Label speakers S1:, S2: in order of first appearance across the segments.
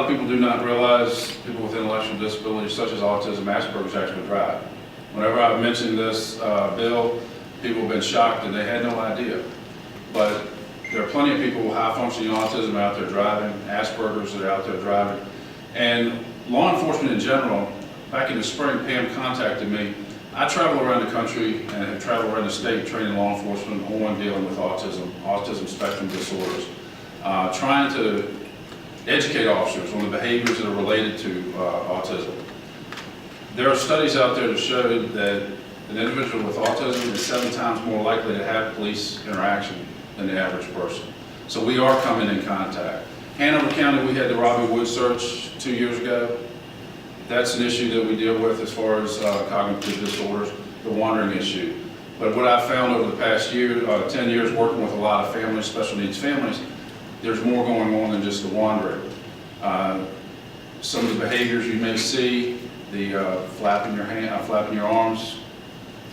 S1: A lot of people do not realize people with intellectual disabilities such as autism, Asperger's actually drive. Whenever I've mentioned this bill, people have been shocked and they had no idea. But there are plenty of people with high functioning autism out there driving, Asperger's that are out there driving. And law enforcement in general, back in the spring, Pam contacted me. I travel around the country and have traveled around the state training law enforcement on dealing with autism spectrum disorders, trying to educate officers on the behaviors that are related to autism. There are studies out there that show that an individual with autism is 7 times more likely to have police interaction than the average person. So we are coming in contact. Hanover County, we had the Robbie Wood search 2 years ago. That's an issue that we deal with as far as cognitive disorders, the wandering issue. But what I've found over the past year, 10 years working with a lot of families, special needs families, there's more going on than just the wandering. Some of the behaviors you may see, the flapping your hand, flapping your arms,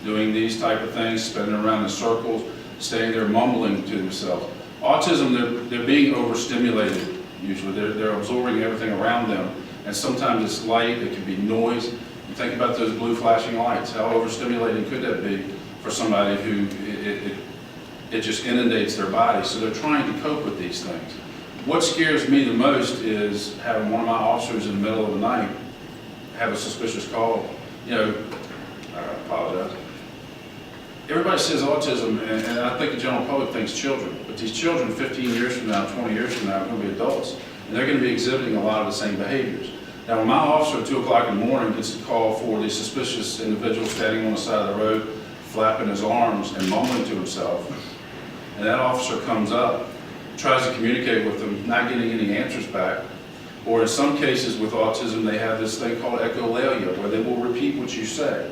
S1: doing these type of things, spinning around in circles, staying there mumbling to themselves. Autism, they're being overstimulated usually. They're absorbing everything around them. And sometimes it's light, it can be noise. You think about those blue flashing lights. How overstimulating could that be for somebody who it just inundates their body? So they're trying to cope with these things. What scares me the most is having one of my officers in the middle of the night have a suspicious call. You know, I apologize. Everybody says autism, and I think the general public thinks children. But these children 15 years from now, 20 years from now are going to be adults. And they're going to be exhibiting a lot of the same behaviors. Now, when my officer at 2 o'clock in the morning gets a call for the suspicious individual standing on the side of the road, flapping his arms and mumbling to himself, and that officer comes up, tries to communicate with them, not getting any answers back, or in some cases with autism, they have this thing called echolalia, where they will repeat what you say.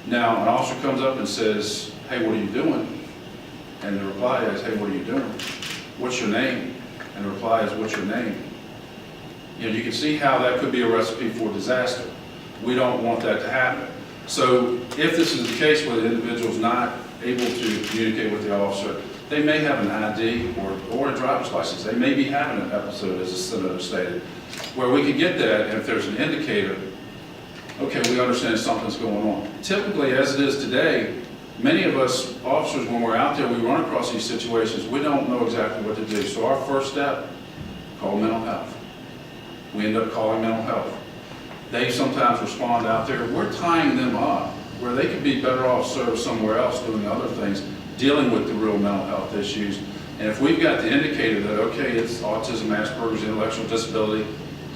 S1: Now, an officer comes up and says, "Hey, what are you doing?" And the reply is, "Hey, what are you doing? What's your name?" And the reply is, "What's your name?" You know, you can see how that could be a recipe for disaster. We don't want that to happen. So if this is the case where the individual's not able to communicate with the officer, they may have an ID or a driver's license. They may be having an episode, as the senator stated, where we could get that, and if there's an indicator, okay, we understand something's going on. Typically, as it is today, many of us officers, when we're out there, we run across these situations, we don't know exactly what to do. So our first step, call mental health. We end up calling mental health. They sometimes respond out there. We're tying them up where they could be better off served somewhere else doing other things, dealing with the real mental health issues. And if we've got the indicator that, okay, it's autism, Asperger's, intellectual disability,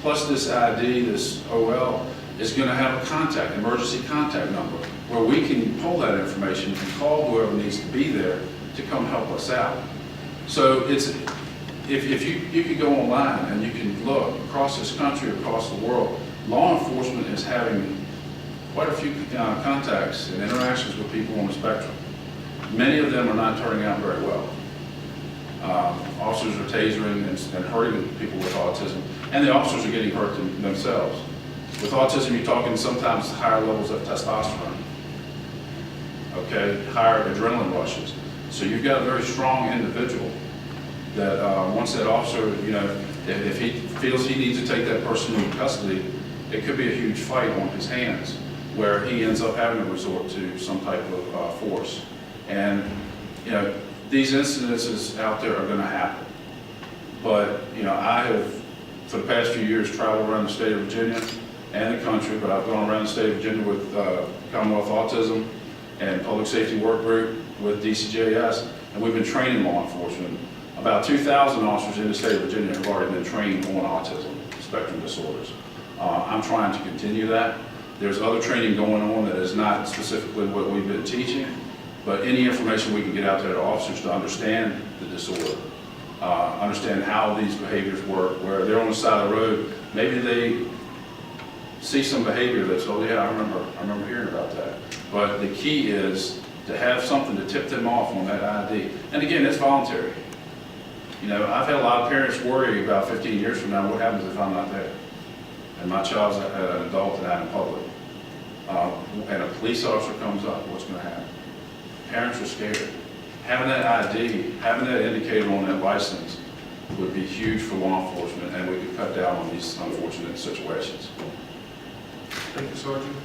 S1: plus this ID, this OL, is going to have a contact, emergency contact number, where we can pull that information and call whoever needs to be there to come help us out. So it's, if you could go online and you can look across this country, across the world, law enforcement is having quite a few contacts and interactions with people on the spectrum. Many of them are not turning out very well. Officers are tasering and hurting people with autism, and the officers are getting hurt themselves. With autism, you're talking sometimes higher levels of testosterone, okay, higher adrenaline rushes. So you've got a very strong individual that once that officer, you know, if he feels he needs to take that person into custody, it could be a huge fight on his hands where he ends up having to resort to some type of force. And, you know, these incidences out there are going to happen. But, you know, I have, for the past few years, traveled around the state of Virginia and the country, but I've gone around the state of Virginia with Commonwealth Autism and Public Safety Work Group with DCJS, and we've been training law enforcement. About 2,000 officers in the state of Virginia have already been trained on autism spectrum disorders. I'm trying to continue that. There's other training going on that is not specifically what we've been teaching, but any information we can get out there to officers to understand the disorder, understand how these behaviors work, where they're on the side of the road, maybe they see some behavior that's, oh yeah, I remember hearing about that. But the key is to have something to tip them off on that ID. And again, it's voluntary. You know, I've had a lot of parents worry about 15 years from now, what happens if I'm not there? And my child's an adult and out in public. And a police officer comes up, what's going to happen? Parents are scared. Having that ID, having that indicator on that license would be huge for law enforcement, and we could cut down cut down on these unfortunate situations.
S2: Thank you, Sergeant.